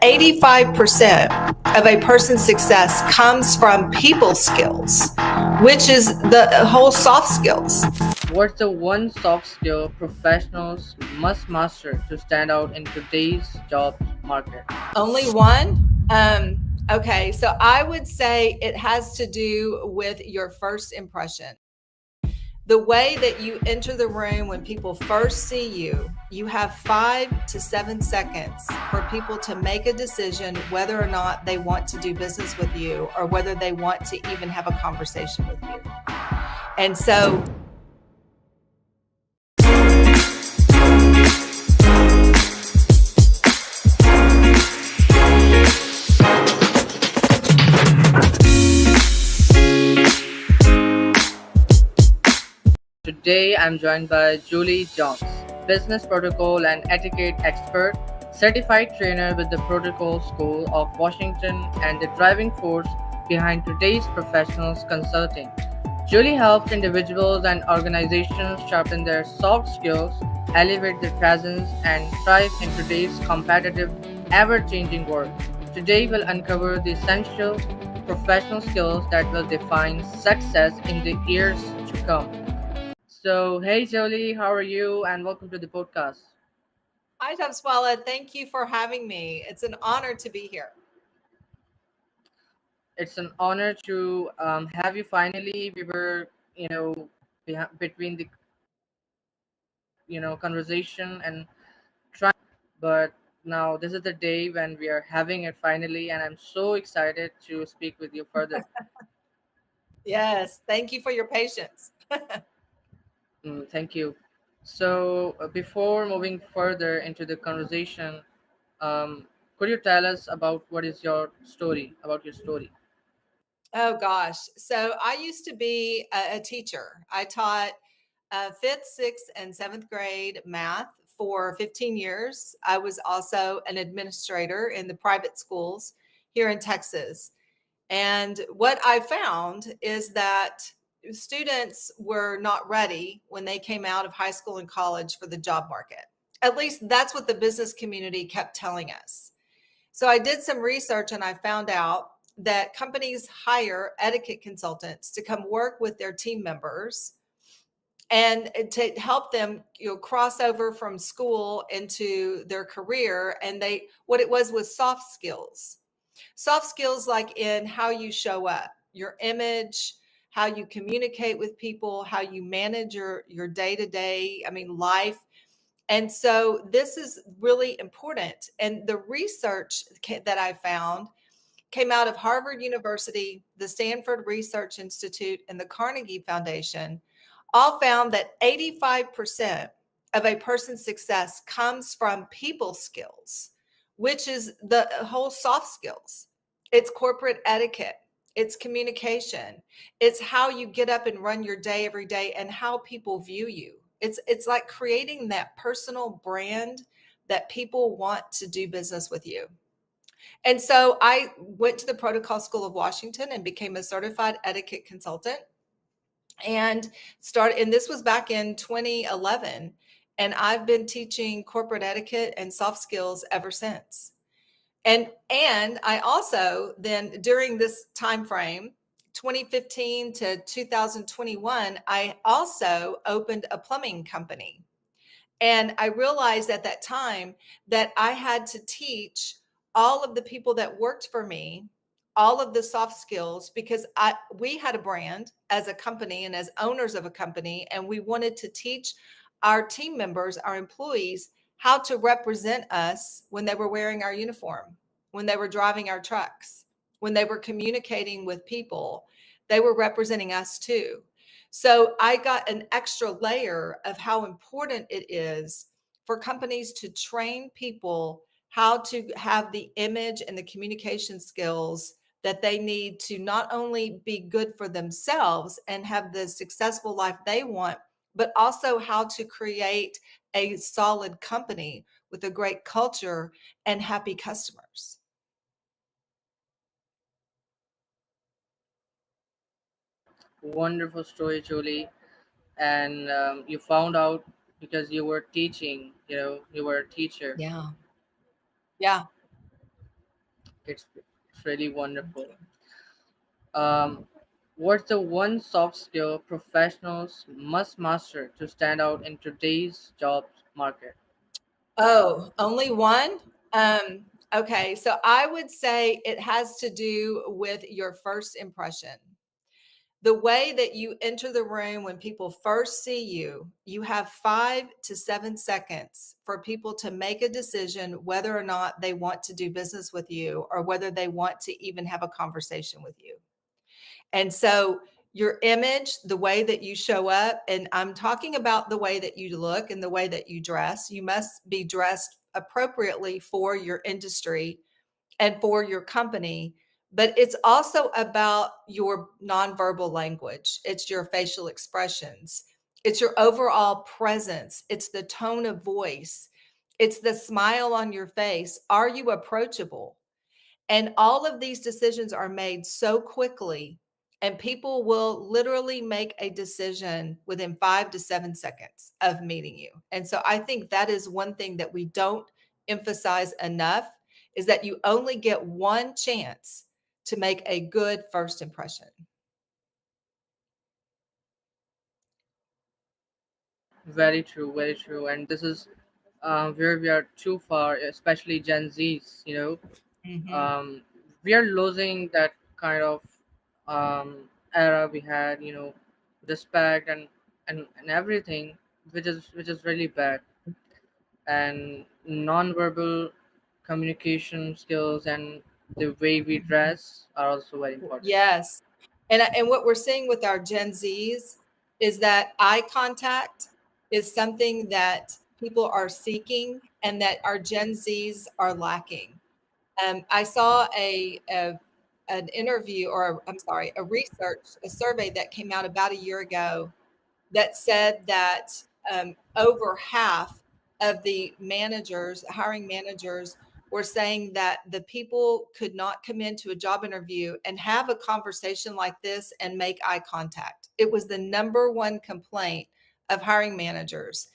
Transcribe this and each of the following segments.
85% of a person's success comes from people skills, which is the whole soft skills. What's the one soft skill professionals must master to stand out in today's job market? Only one? Okay, so I would say it has to do with your first impression. The way that you enter the room when people first see you, you have 5 to 7 seconds for people to make a decision whether or not they want to do business with you or whether they want to even have a conversation with you. And so Today I'm joined by Julie Jones, business protocol and etiquette expert, certified trainer with the Protocol School of Washington, and the driving force behind today's professionals consulting. Julie helps individuals and organizations sharpen their soft skills, elevate their presence, and thrive in today's competitive, ever changing world. Today, we'll uncover the essential professional skills that will define success in the years to come. So, hey Jolie, how are you? And welcome to the podcast. hi, JobsWala. Thank you for having me. It's an honor to be here. It's an honor to have you finally. We were, between the conversation and trying, but now this is the day when we are having it finally, and I'm so excited to speak with you further. Yes, thank you for your patience. Thank you. So, before moving further into the conversation, could you tell us about what is your story? About your story. Oh gosh. So I used to be a teacher. I taught fifth, sixth, and seventh grade math for 15 years. I was also an administrator in the private schools here in Texas. And what I found is that students were not ready when they came out of high school and college for the job market. At least that's what the business community kept telling us. So I did some research and I found out that companies hire etiquette consultants to come work with their team members and to help them cross over from school into their career. And they what it was soft skills like in how you show up, your image, how you communicate with people, how you manage your day to day, life. And so this is really important. And the research that I found came out of Harvard University, the Stanford Research Institute, and the Carnegie Foundation, all found that 85% of a person's success comes from people skills, which is the whole soft skills. It's corporate etiquette, it's communication, it's how you get up and run your day every day and how people view you. It's like creating that personal brand that people want to do business with you. And so I went to the Protocol School of Washington and became a certified etiquette consultant and this was back in 2011, and I've been teaching corporate etiquette and soft skills ever since. And I also then during this time frame 2015 to 2021, I also opened a plumbing company. And I realized at that time that I had to teach all of the people that worked for me all of the soft skills because we had a brand as a company and as owners of a company, and we wanted to teach our team members, our employees, how to represent us when they were wearing our uniform, when they were driving our trucks, when they were communicating with people, they were representing us too. So I got an extra layer of how important it is for companies to train people how to have the image and the communication skills that they need to not only be good for themselves and have the successful life they want, but also how to create a solid company with a great culture and happy customers. Wonderful story, Julie. And you found out because you were teaching. You were a teacher. Yeah. Yeah. It's really wonderful. Um, what's the one soft skill professionals must master to stand out in today's job market? Oh, only one? Okay, so I would say it has to do with your first impression. The way that you enter the room when people first see you, you have 5 to 7 seconds for people to make a decision whether or not they want to do business with you or whether they want to even have a conversation with you. And so your image, the way that you show up, and I'm talking about the way that you look and the way that you dress, you must be dressed appropriately for your industry and for your company. But it's also about your nonverbal language, it's your facial expressions, it's your overall presence, it's the tone of voice, it's the smile on your face. Are you approachable? And all of these decisions are made so quickly, and people will literally make a decision within 5 to 7 seconds of meeting you. And so I think that is one thing that we don't emphasize enough is that you only get one chance to make a good first impression. Very true, very true. And this is where we are too far, especially Gen Zs. Mhm. Um, we are losing that kind of era we had. Respect and everything, which is really bad. And non-verbal communication skills and the way we Mhm. dress are also very important. Yes. And what we're seeing with our Gen Zs is that eye contact is something that people are seeking and that our Gen Zs are lacking. I saw an interview, or I'm sorry, a survey that came out about a year ago that said that over half of the managers, hiring managers, were saying that the people could not come into a job interview and have a conversation like this and make eye contact. It was the number one complaint of hiring managers.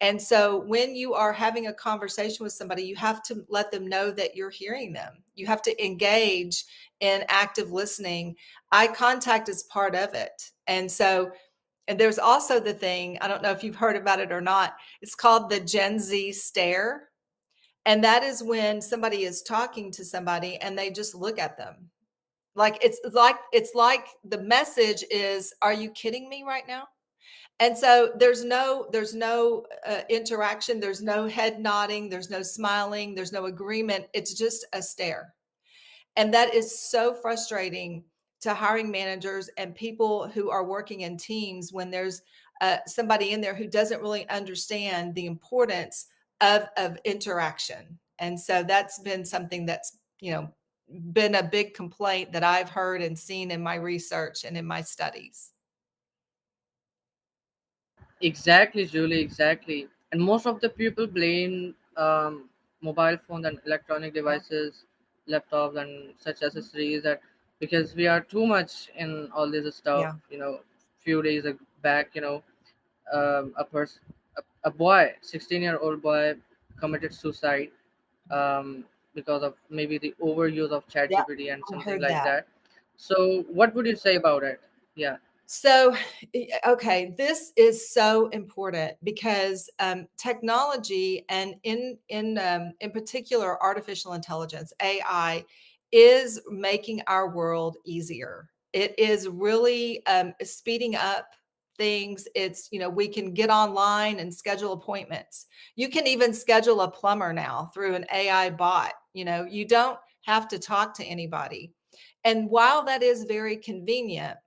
And so when you are having a conversation with somebody, you have to let them know that you're hearing them. You have to engage in active listening. Eye contact is part of it. And there's also the thing, I don't know if you've heard about it or not, it's called the Gen Z stare. And that is when somebody is talking to somebody and they just look at them. Like it's like the message is, are you kidding me right now? And so there's no interaction, there's no head nodding, there's no smiling, there's no agreement. It's just a stare. And that is so frustrating to hiring managers and people who are working in teams when there's somebody in there who doesn't really understand the importance of interaction. And so that's been something that's, been a big complaint that I've heard and seen in my research and in my studies. Exactly, Julie, exactly. And most of the people blame mobile phones and electronic Yeah. devices, laptops, and such accessories that because we are too much in all this stuff. Yeah. Few days back, a person, a boy, 16-year-old boy, committed suicide um, because of maybe the overuse of Yeah. ChatGPT and I something heard like that. that. So, what would you say about it? Yeah. So, okay, this is so important because technology and in particular artificial intelligence (AI) is making our world easier. It is really speeding up things. It's we can get online and schedule appointments. You can even schedule a plumber now through an AI bot. You don't have to talk to anybody. And while that is very convenient,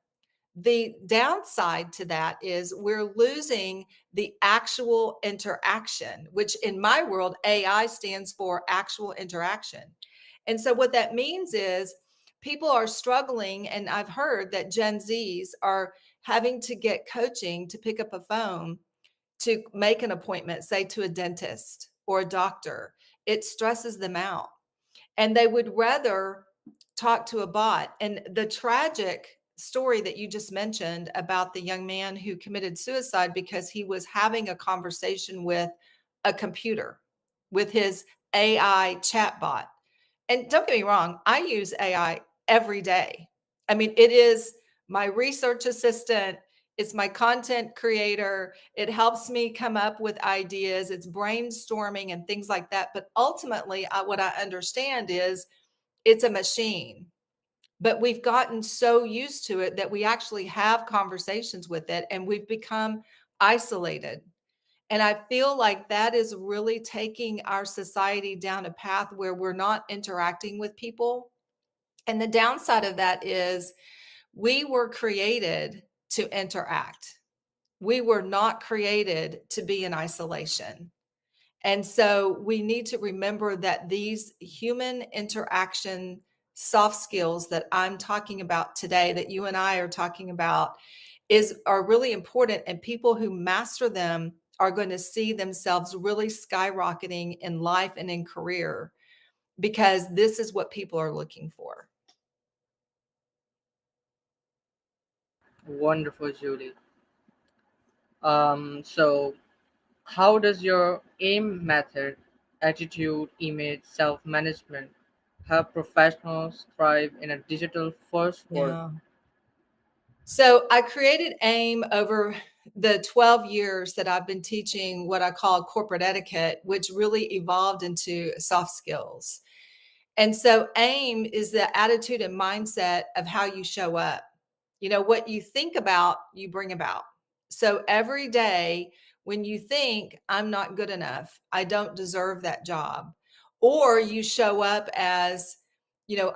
the downside to that is we're losing the actual interaction, which in my world, AI stands for actual interaction. And so what that means is people are struggling. And I've heard that Gen Zs are having to get coaching to pick up a phone to make an appointment, say to a dentist or a doctor. It stresses them out and they would rather talk to a bot. And the tragic story that you just mentioned about the young man who committed suicide because he was having a conversation with a computer, with his AI chatbot. And don't get me wrong, I use AI every day. I mean, it is my research assistant, it's my content creator. It helps me come up with ideas, it's brainstorming and things like that. But ultimately, what I understand is it's a machine. But we've gotten so used to it that we actually have conversations with it and we've become isolated. And I feel like that is really taking our society down a path where we're not interacting with people. And the downside of that is we were created to interact. We were not created to be in isolation. And so we need to remember that these human interaction soft skills that I'm talking about today, that you and I are talking about, are really important. And people who master them are going to see themselves really skyrocketing in life and in career, because this is what people are looking for. Wonderful, Julie. So how does your AIM method, attitude, image, self management, help professionals thrive in a digital first world? Yeah. So I created AIM over the 12 years that I've been teaching what I call corporate etiquette, which really evolved into soft skills. And so AIM is the attitude and mindset of how you show up. What you think about, you bring about. So every day when you think, I'm not good enough, I don't deserve that job, or you show up as,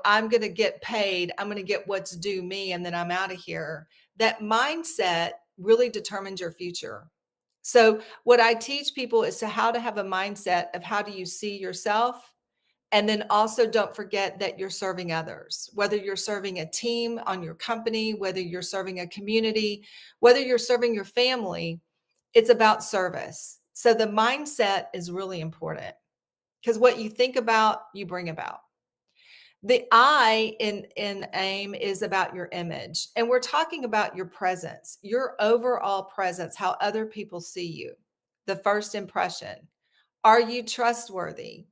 I'm going to get paid, I'm going to get what's due me, and then I'm out of here. That mindset really determines your future. So what I teach people is to how to have a mindset of how do you see yourself, and then also don't forget that you're serving others, whether you're serving a team on your company, whether you're serving a community, whether you're serving your family, it's about service. So the mindset is really important, because what you think about, you bring about. The I in AIM is about your image. And we're talking about your presence, your overall presence, how other people see you, the first impression. Are you trustworthy?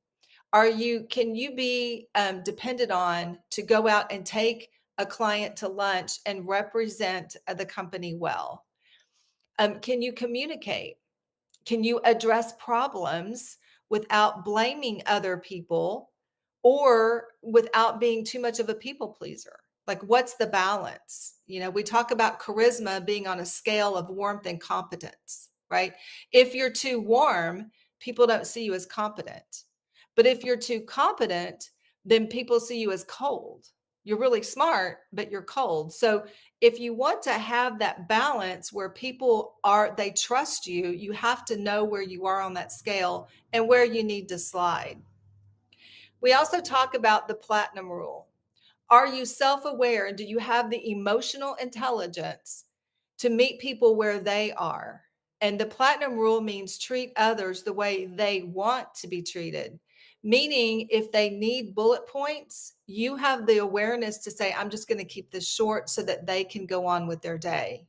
Can you be depended on to go out and take a client to lunch and represent the company well? Can you communicate? Can you address problems without blaming other people or without being too much of a people pleaser? Like, what's the balance? We talk about charisma being on a scale of warmth and competence, right? If you're too warm, people don't see you as competent. But if you're too competent, then people see you as cold. You're really smart, but you're cold. So if you want to have that balance where they trust you, you have to know where you are on that scale and where you need to slide. We also talk about the platinum rule. Are you self-aware, and do you have the emotional intelligence to meet people where they are? And the platinum rule means treat others the way they want to be treated. Meaning, if they need bullet points, you have the awareness to say, I'm just going to keep this short so that they can go on with their day.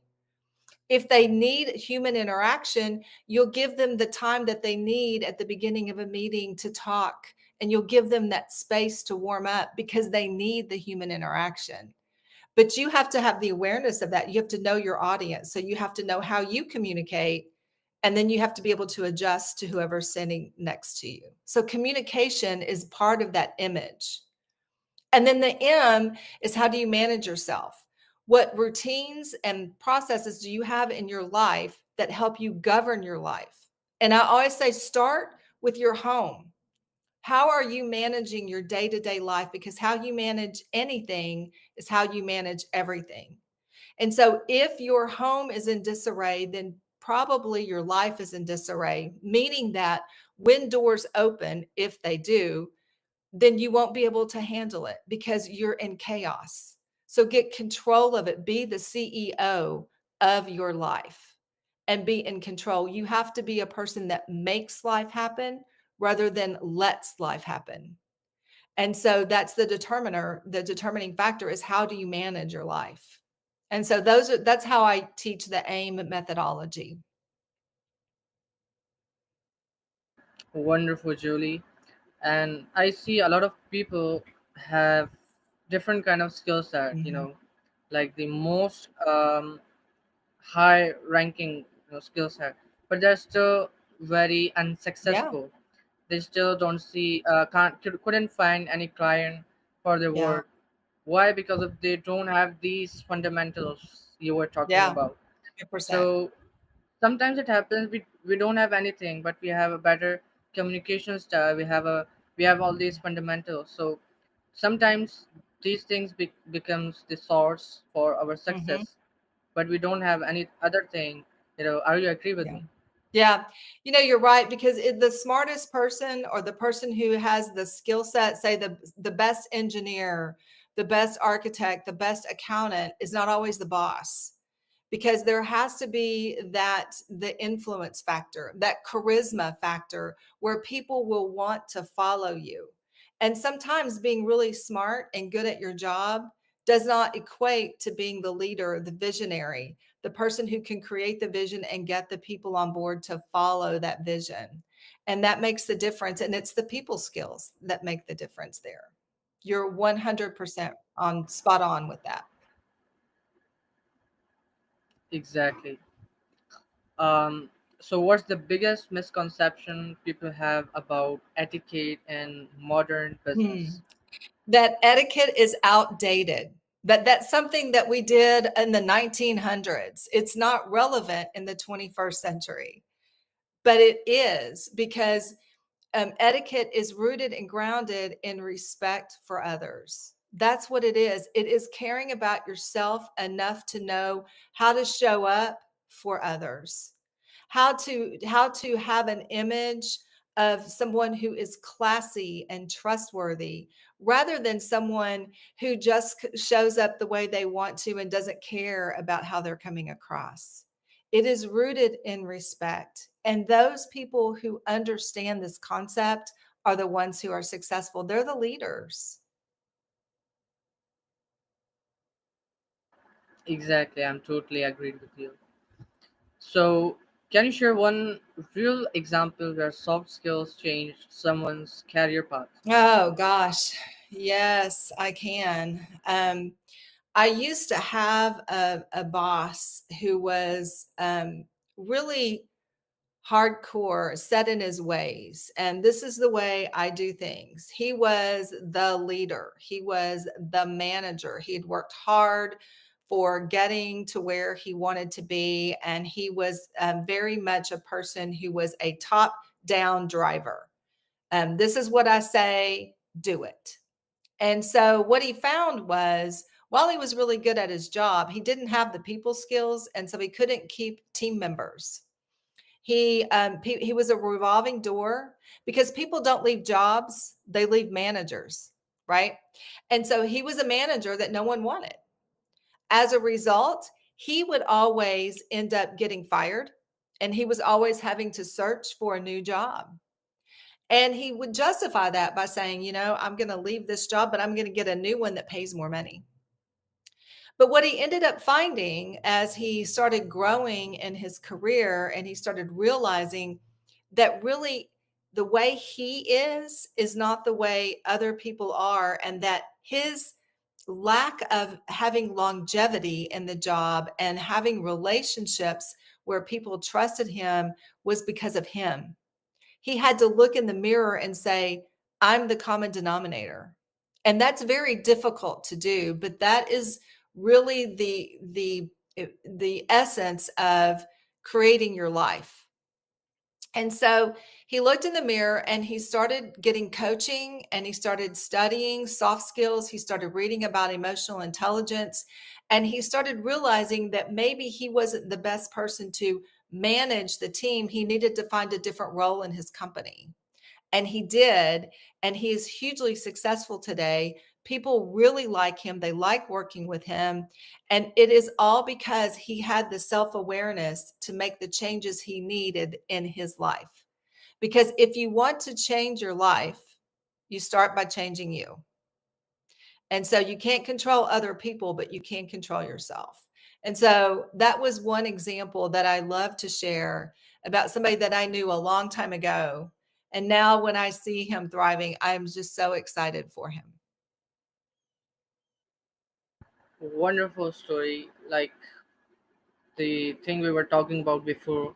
If they need human interaction, you'll give them the time that they need at the beginning of a meeting to talk, and you'll give them that space to warm up because they need the human interaction. But you have to have the awareness of that. You have to know your audience. So you have to know how you communicate, and then you have to be able to adjust to whoever's sitting next to you. So communication is part of that image. And then the M is, how do you manage yourself? What routines and processes do you have in your life that help you govern your life? And I always say, start with your home. How are you managing your day to day life? Because how you manage anything is how you manage everything. And so if your home is in disarray, then probably your life is in disarray, meaning that when doors open, if they do, then you won't be able to handle it because you're in chaos. So get control of it. Be the CEO of your life and be in control. You have to be a person that makes life happen rather than lets life happen. And so that's the determining factor is, how do you manage your life? And so that's how I teach the AIM methodology. Wonderful, Julie. and I see a lot of people have different kind of skill set, Mhm. like the most high ranking skill set, but they're still very Yeah, unsuccessful. They still don't see couldn't find any client for their yeah, work. Why? Because of they don't have these fundamentals you were talking yeah, about. 100%. So sometimes it happens we don't have anything, but we have a better communication style. We have all these fundamentals. So sometimes these things becomes the source for our Mhm. success, but we don't have any other thing. Are you agree with Yeah. me? Yeah. You're right because the smartest person or the person who has the skill set, say the best engineer, the best architect, the best accountant is not always the boss. Because there has to be the influence factor, that charisma factor where people will want to follow you. And sometimes being really smart and good at your job does not equate to being the leader, the visionary, the person who can create the vision and get the people on board to follow that vision. And that makes the difference. And it's the people skills that make the difference there. You're 100% on spot on with that. Exactly. um so what's the biggest misconception people have about etiquette in modern Hmm. business? That etiquette is outdated. That's something that we did in the 1900s. It's not relevant in the 21st century, but it is because etiquette is rooted and grounded in respect for others. That's what it is. It is caring about yourself enough to know how to show up for others, how to have an image of someone who is classy and trustworthy rather than someone who just shows up the way they want to and doesn't care about how they're coming across. It is rooted in respect. And those people who understand this concept are the ones who are successful. They're the leaders. Exactly, I'm totally agreed with you. So can you share one real example where soft skills changed someone's career path? Oh, gosh. Yes, I can. I used to have a boss who was really hardcore, set in his ways. And this is the way I do things. He was the leader, he was the manager. He had worked hard for getting to where he wanted to be. And he was very much a person who was a top down driver. This is what I say, do it. And so what he found was while he was really good at his job, he didn't have the people skills. And so he couldn't keep team members. He was a revolving door because people don't leave jobs, they leave managers, right? And so he was a manager that no one wanted. As a result, he would always end up getting fired and he was always having to search for a new job. And he would justify that by saying, I'm going to leave this job, but I'm going to get a new one that pays more money. But what he ended up finding as he started growing in his career and he started realizing that really the way he is not the way other people are, and that his lack of having longevity in the job and having relationships where people trusted him was because of him. He had to look in the mirror and say, I'm the common denominator. And that's very difficult to do, but that is really the essence of creating your life. And so he looked in the mirror and he started getting coaching and he started studying soft skills. He started reading about emotional intelligence and he started realizing that maybe he wasn't the best person to manage the team. He needed to find a different role in his company. And he did. And he is hugely successful today. People really like him, they like working with him. And it is all because he had the self awareness to make the changes he needed in his life. Because if you want to change your life, you start by changing you. And so you can't control other people, but you can control yourself. And so that was one example that I love to share about somebody that I knew a long time ago. And now when I see him thriving, I'm just so excited for him. Wonderful story. Like the thing we were talking about before,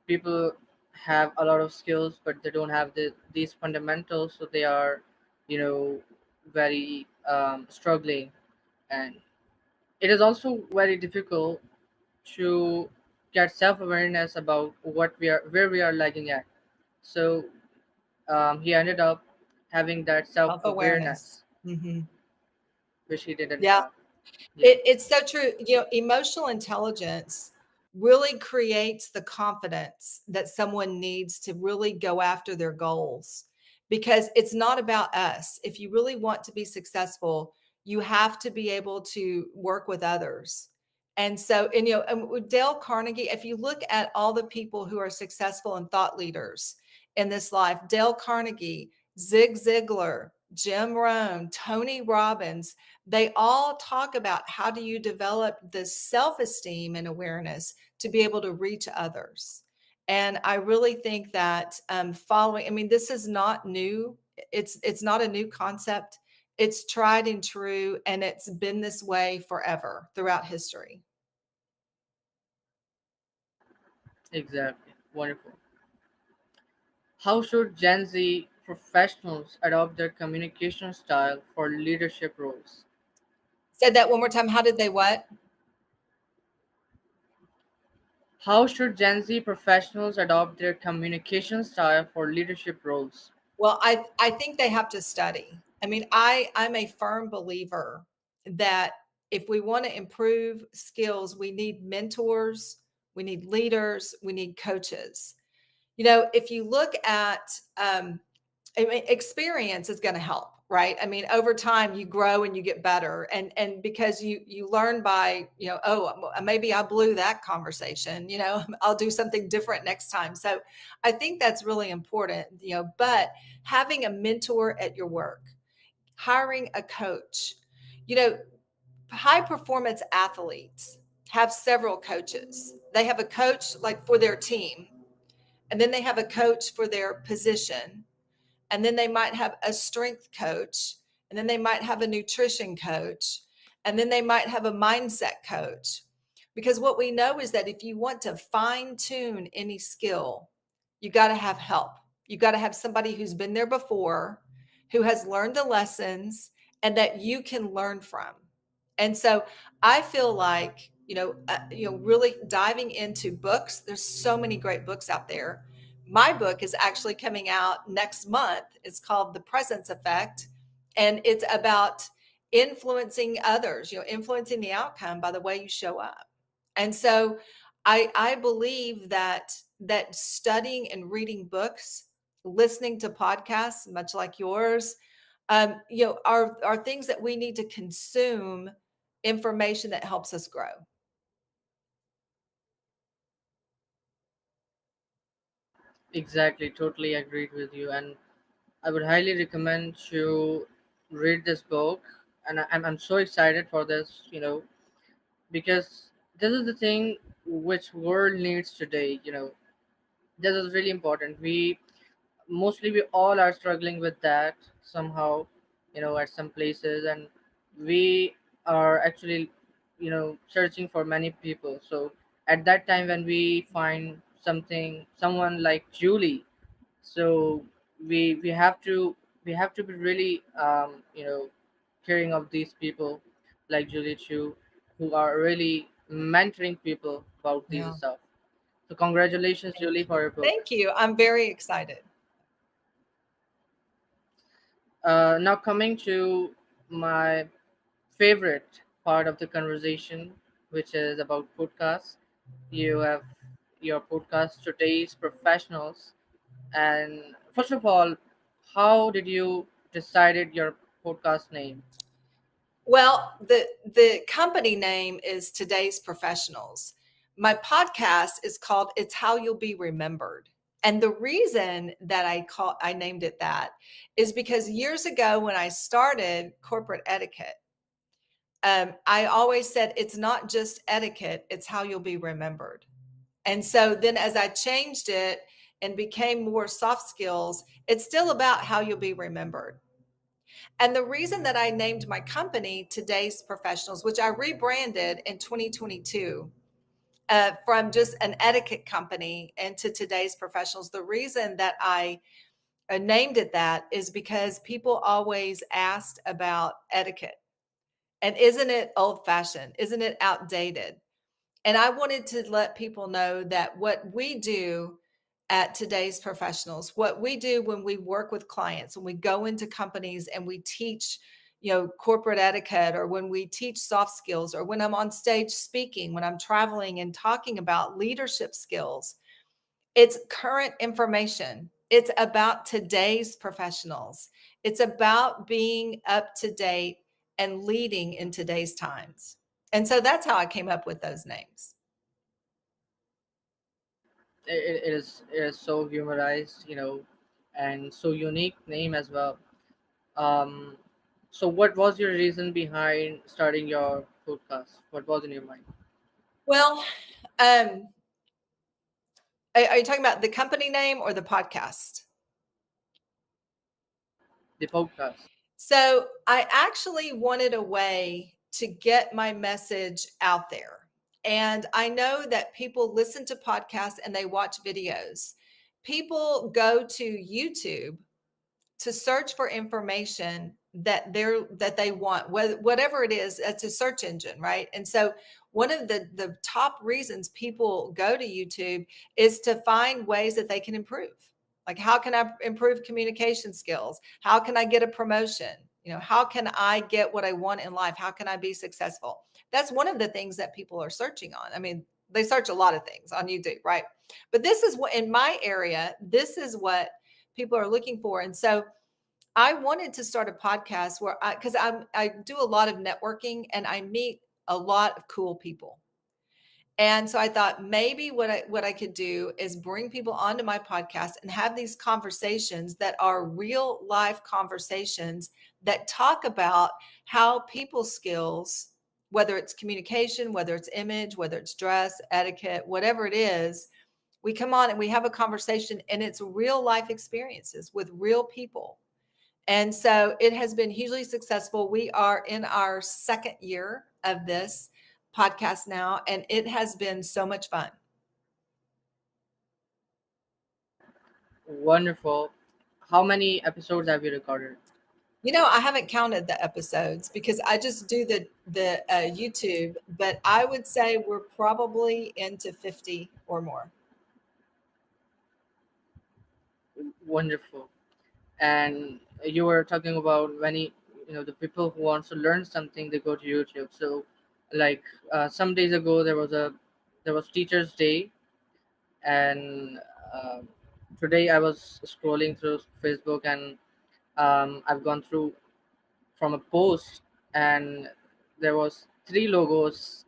people have a lot of skills, but they don't have these fundamentals, so they are, you know, very struggling. And it is also very difficult to get self-awareness about what we are where we are lagging at. So he ended up having that Self-awareness. self-awareness Hmm. which he didn't Yeah. have. Yeah, It's so true. Emotional intelligence really creates the confidence that someone needs to really go after their goals, because it's not about us. If you really want to be successful, you have to be able to work with others. And so, and with Dale Carnegie, if you look at all the people who are successful and thought leaders in this life, Dale Carnegie, Zig Ziglar, Jim Rohn, Tony Robbins, they all talk about how do you develop this self-esteem and awareness to be able to reach others. And I really think that following, I mean, this is not new. It's not a new concept. It's tried and true, and it's been this way forever throughout history. exactly. Wonderful. How should Gen Z professionals adopt their communication style for leadership roles? Said that one more time. How did they what? How should Gen Z professionals adopt their communication style for leadership roles? Well, I think they have to study. I mean, I'm a firm believer that if we want to improve skills, we need mentors, we need leaders, we need coaches. If you look at, I mean, experience is going to help, right? I mean, over time you grow and you get better, and because you learn by, oh, maybe I blew that conversation, I'll do something different next time. So I think that's really important, but having a mentor at your work, hiring a coach, you know, high performance athletes have several coaches. They have a coach like for their team, and then they have a coach for their position, and then they might have a strength coach, and then they might have a nutrition coach, and then they might have a mindset coach. Because what we know is that if you want to fine tune any skill, you got to have help. You got to have somebody who's been there before, who has learned the lessons, and that you can learn from. And so I feel like, really diving into books. There's so many great books out there. My book is actually coming out next month. It's called The Presence Effect, and it's about influencing others, influencing the outcome by the way you show up. And so I believe that studying and reading books, listening to podcasts, much like yours, are things that we need to consume information that helps us grow. Exactly, totally agreed with you. And I would highly recommend you read this book. And I'm so excited for this, because this is the thing which world needs today. This is really important. We all are struggling with that somehow, at some places, and we are actually, searching for many people. So at that time when we find someone like Julie, so we have to be really, caring of these people like Julie Chu, who are really mentoring people about these Yeah. stuff. So congratulations, Thank Julie, you. for your book. Thank you. I'm very excited. Now coming to my favorite part of the conversation, which is about podcasts. You have your podcast, Today's Professionals. And first of all, how did you decided your podcast name? Well, the company name is Today's Professionals. My podcast is called It's How You'll Be Remembered. And the reason that I named it that is because years ago when I started corporate etiquette, I always said it's not just etiquette, it's how you'll be remembered. And so then as I changed it and became more soft skills, it's still about how you'll be remembered. And the reason that I named my company Today's Professionals, which I rebranded in 2022 from just an etiquette company into Today's Professionals, the reason that I named it that is because people always asked about etiquette. And isn't it old fashioned? Isn't it outdated? And I wanted to let people know that what we do at Today's Professionals, what we do when we work with clients, when we go into companies and we teach, corporate etiquette, or when we teach soft skills, or when I'm on stage speaking, when I'm traveling and talking about leadership skills, it's current information. It's about today's professionals. It's about being up to date and leading in today's times. And so that's how I came up with those names. It is so humorized, and so unique name as well. Um, so what was your reason behind starting your podcast? What was in your mind? Well, um, are you talking about the company name or the podcast? The podcast. So I actually wanted a way to get my message out there. And I know that people listen to podcasts and they watch videos. People go to YouTube to search for information that they want, whatever it is. It's a search engine, right? And so one of the top reasons people go to YouTube is to find ways that they can improve. Like, how can I improve communication skills? How can I get a promotion? How can I get what I want in life? How can I be successful? That's one of the things that people are searching on. I mean, they search a lot of things on YouTube, right? But this is what, in my area, this is what people are looking for. And so I wanted to start a podcast where because I do a lot of networking and I meet a lot of cool people. And so I thought maybe what I could do is bring people onto my podcast and have these conversations that are real life conversations that talk about how people skills, whether it's communication, whether it's image, whether it's dress, etiquette, whatever it is, we come on and we have a conversation, and it's real life experiences with real people. And so it has been hugely successful. We are in our second year of this podcast now, and it has been so much fun. Wonderful. How many episodes have you recorded? I haven't counted the episodes because I just do the YouTube, but I would say we're probably into 50 or more. Wonderful. And you were talking about many, the people who want to learn something, they go to YouTube. So, like some days ago, there was Teachers Day, and um today I was scrolling through Facebook, and I've gone through from a post, and there was three logos,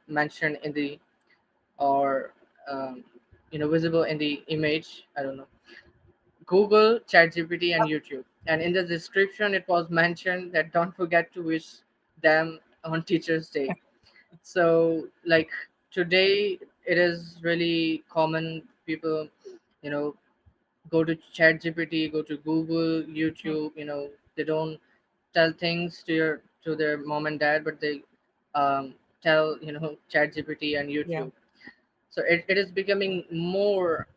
mentioned in the, or visible in the image. I don't know. Google, ChatGPT, and YouTube. And in the description, it was mentioned that don't forget to wish them on Teachers Day. So, like today, it is really common. People, you know, go to ChatGPT, go to Google, Mhm. YouTube. They don't tell things to their mom and dad, but they tell ChatGPT and Yeah. YouTube. So it is becoming more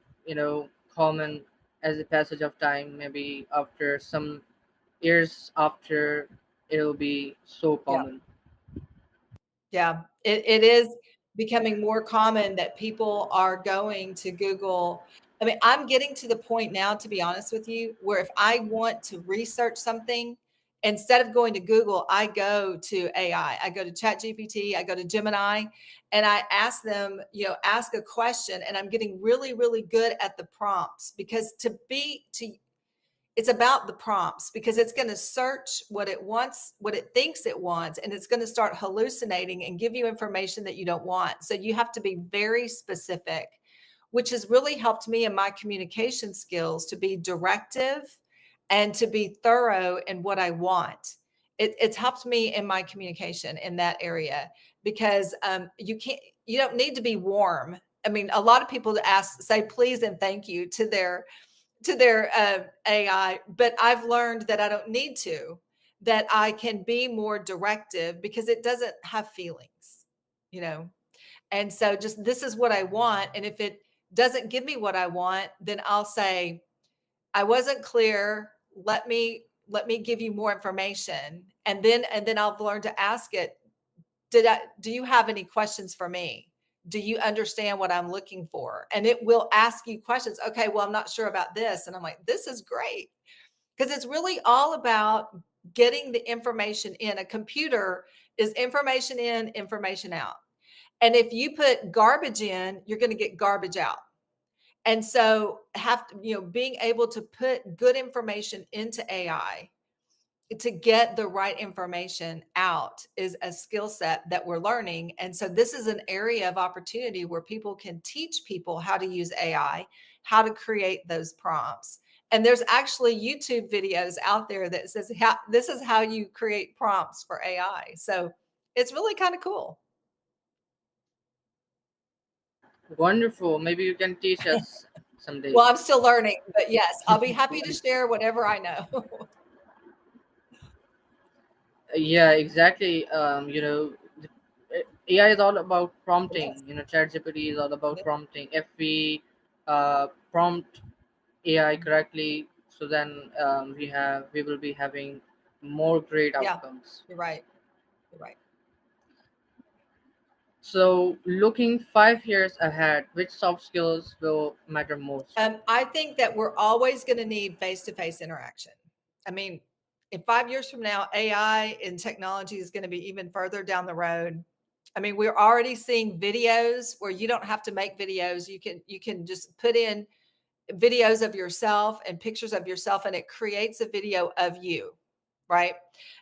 common as the passage of time. Maybe after some years after, it'll be so Yeah. common. Yeah, it is becoming more common that people are going to Google. I mean, I'm getting to the point now, to be honest with you, where if I want to research something, instead of going to Google, I go to AI. I go to ChatGPT, I go to Gemini, and I ask them, ask a question, and I'm getting really, really good at the prompts because to it's about the prompts because it's going to search what it wants, what it thinks it wants, and it's going to start hallucinating and give you information that you don't want. So you have to be very specific, which has really helped me in my communication skills to be directive and to be thorough in what I want. It's helped me in my communication in that area because you don't need to be warm. I mean, a lot of people say please and thank you to their AI, but I've learned that I don't need to, that I can be more directive because it doesn't have feelings, you know? And so just this is what I want. And if it doesn't give me what I want, then I'll say, I wasn't clear. Let me give you more information. And then I'll learn to ask it, do you have any questions for me? Do you understand what I'm looking for? And it will ask you questions. Okay, well, I'm not sure about this. And I'm like, this is great. Because it's really all about getting the information in. A computer is information in, information out. And if you put garbage in, you're going to get garbage out. And so have to, being able to put good information into AI to get the right information out is a skill set that we're learning. And so this is an area of opportunity where people can teach people how to use AI, how to create those prompts. And there's actually YouTube videos out there that says this is how you create prompts for AI. So it's really kind of cool. Wonderful. Maybe you can teach us someday. Well, I'm still learning, but yes, I'll be happy to share whatever I know. Yeah, exactly. AI is all about Yes. prompting. ChatGPT is all about Yeah. prompting. If we prompt AI correctly, so then we will be having more great Yeah, outcomes. you're right. You're right. So, looking 5 years ahead, which soft skills will matter most? I think that we're always going to need face-to-face interaction. I mean, in 5 years from now, AI and technology is going to be even further down the road. I mean, we're already seeing videos where you don't have to make videos. You can just put in videos of yourself and pictures of yourself, and it creates a video of you, right?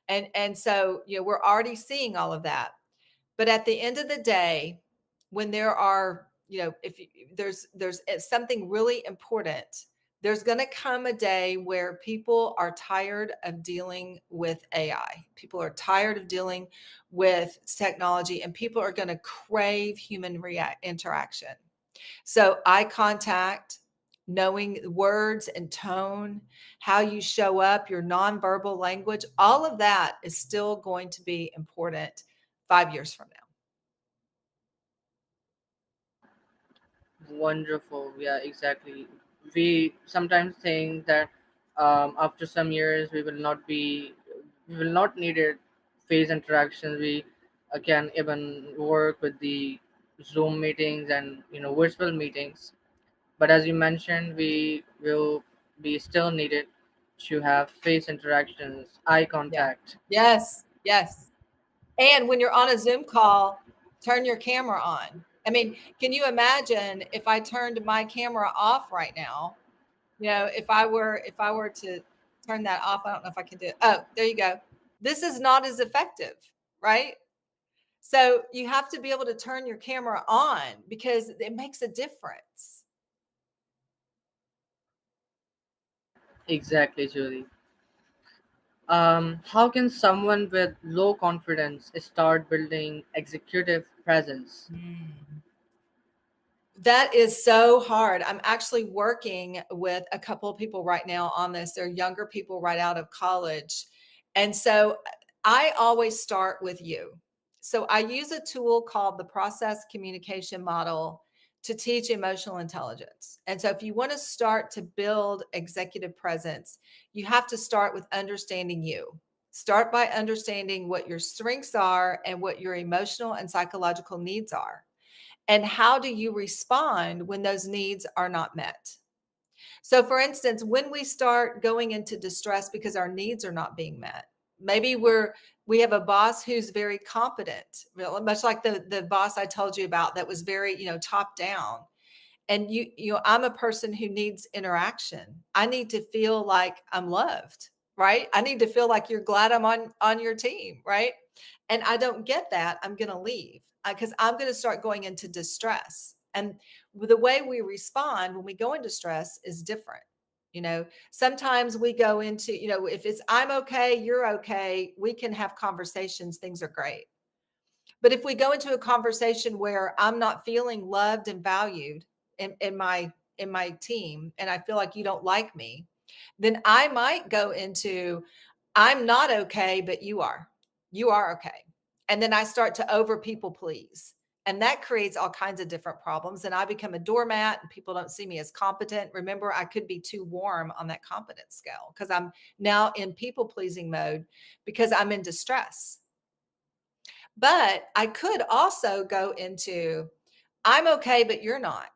And so we're already seeing all of that. But at the end of the day, when there are, if there's something really important, there's going to come a day where people are tired of dealing with AI. People are tired of dealing with technology, and people are going to crave human interaction. So eye contact, knowing words and tone, how you show up, your nonverbal language, all of that is still going to be important 5 years from now. Wonderful. Yeah, exactly. We sometimes think that after some years we will not need it face interactions. We can even work with the Zoom meetings and virtual meetings. But as you mentioned, we will be still needed to have face interactions, eye Yeah. contact. Yes. Yes. And when you're on a Zoom call, turn your camera on. I mean, can you imagine if I turned my camera off right now? If I were to turn that off, I don't know if I can do it. Oh, there you go. This is not as effective, right? So you have to be able to turn your camera on because it makes a difference. Exactly, Julie. How can someone with low confidence start building executive presence? Mm. That is so hard. I'm actually working with a couple of people right now on this. They're younger people right out of college. And so I always start with you. So I use a tool called the process communication model to teach emotional intelligence. And so if you want to start to build executive presence, you have to start with understanding you. Start by understanding what your strengths are and what your emotional and psychological needs are. And how do you respond when those needs are not met? So, for instance, when we start going into distress because our needs are not being met, maybe we have a boss who's very competent, much like the boss I told you about that was very top down. And I'm a person who needs interaction. I need to feel like I'm loved, right? I need to feel like you're glad I'm on your team, right? And I don't get that, I'm going to leave because I'm going to start going into distress. And the way we respond when we go into stress is different. Sometimes we go into, if it's I'm okay, you're okay, we can have conversations, things are great. But if we go into a conversation where I'm not feeling loved and valued in my team, and I feel like you don't like me, then I might go into, I'm not okay, but you are. You are okay. And then I start to over people please. And that creates all kinds of different problems. And I become a doormat and people don't see me as competent. Remember, I could be too warm on that competence scale because I'm now in people pleasing mode because I'm in distress. But I could also go into, I'm okay, but you're not.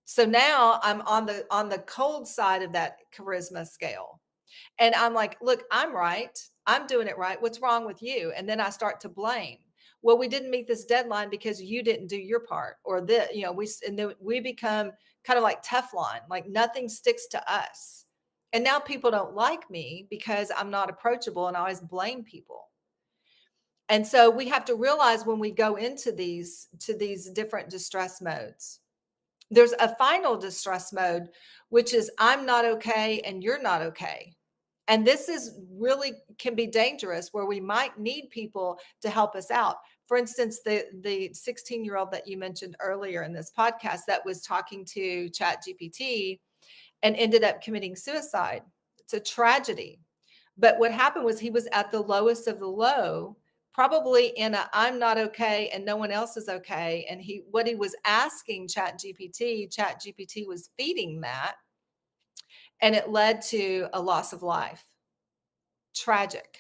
So now I'm on the cold side of that charisma scale. And I'm like, look, I'm right. I'm doing it right. What's wrong with you? And then I start to blame. Well, we didn't meet this deadline because you didn't do your part, or the, and then we become kind of like Teflon, like nothing sticks to us. And now people don't like me because I'm not approachable and I always blame people. And so we have to realize when we go into these different distress modes, there's a final distress mode, which is I'm not okay and you're not okay. And this is really can be dangerous where we might need people to help us out. For instance, the 16-year-old that you mentioned earlier in this podcast that was talking to Chat GPT and ended up committing suicide. It's a tragedy. But what happened was he was at the lowest of the low, probably in a I'm not okay and no one else is okay. And he what he was asking Chat GPT was feeding that, and it led to a loss of life. Tragic.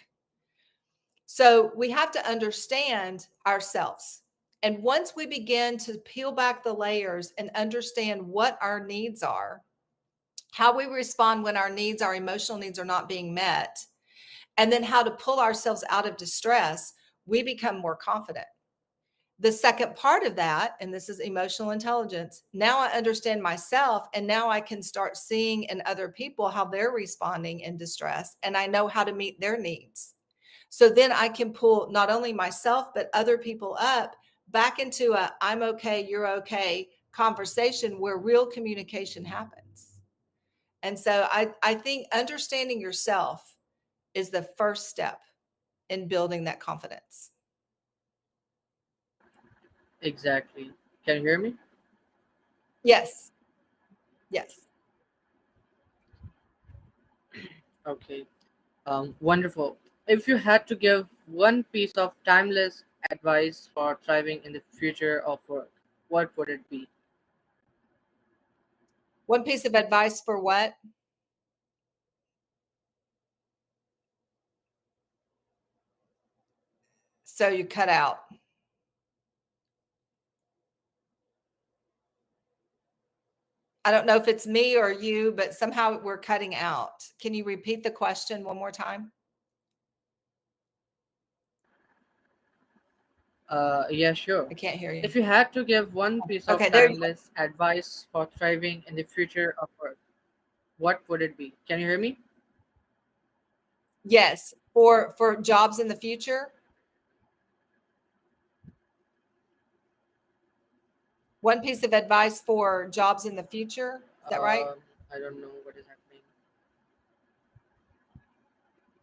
So we have to understand ourselves. And once we begin to peel back the layers and understand what our needs are, how we respond when our needs, our emotional needs are not being met, and then how to pull ourselves out of distress, we become more confident. The second part of that, and this is emotional intelligence, now I understand myself, and now I can start seeing in other people how they're responding in distress, and I know how to meet their needs. So then I can pull not only myself, but other people up back into a I'm okay, you're okay conversation where real communication happens. And so I think understanding yourself is the first step in building that confidence. Exactly. Can you hear me? Yes. Yes. Okay. Wonderful. If you had to give one piece of timeless advice for thriving in the future of work, what would it be? One piece of advice for what? So you cut out. I don't know if it's me or you, but somehow we're cutting out. Can you repeat the question one more time? Yeah, sure. I can't hear you. If you had to give one piece of Okay, there you go. timeless advice for thriving in the future of work, what would it be? Can you hear me? Yes, for jobs in the future. One piece of advice for jobs in the future. Is that right? I don't know what is happening.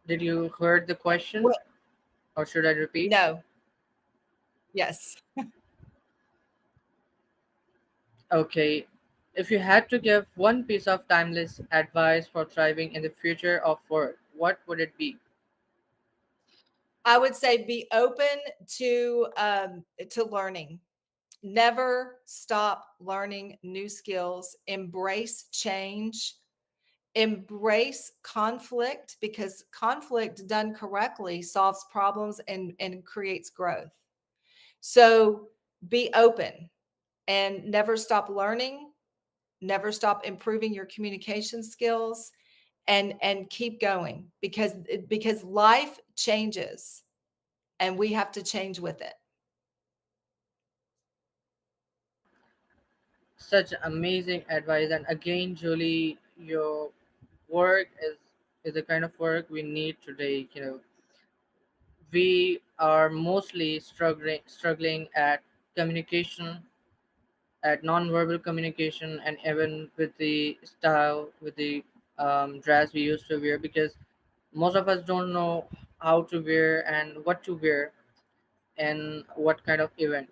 Did you heard the question, What? or should I repeat? No. Yes. Okay. If you had to give one piece of timeless advice for thriving in the future of work, what would it be? I would say be open to learning. Never stop learning new skills. Embrace change. Embrace conflict because conflict done correctly solves problems and creates growth. So be open and never stop learning, never stop improving your communication skills, and keep going because life changes and we have to change with it. Such amazing advice. And again, Julie, your work is the kind of work we need today. We are mostly struggling at communication, at non-verbal communication, and even with the style, with the dress we used to wear, because most of us don't know how to wear and what to wear. and what kind of event.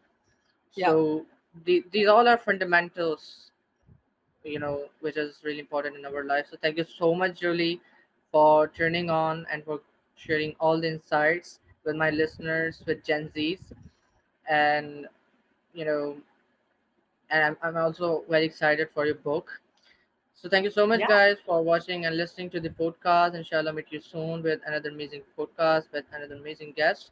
Yep. So these all are fundamentals, which is really important in our life. So thank you so much, Julie, for turning on and for sharing all the insights with my listeners, with Gen Zs. And you know I'm also very excited for your book. So thank you so much, Yeah. guys, for watching and listening to the podcast. Inshallah, meet you soon with another amazing podcast with another amazing guest.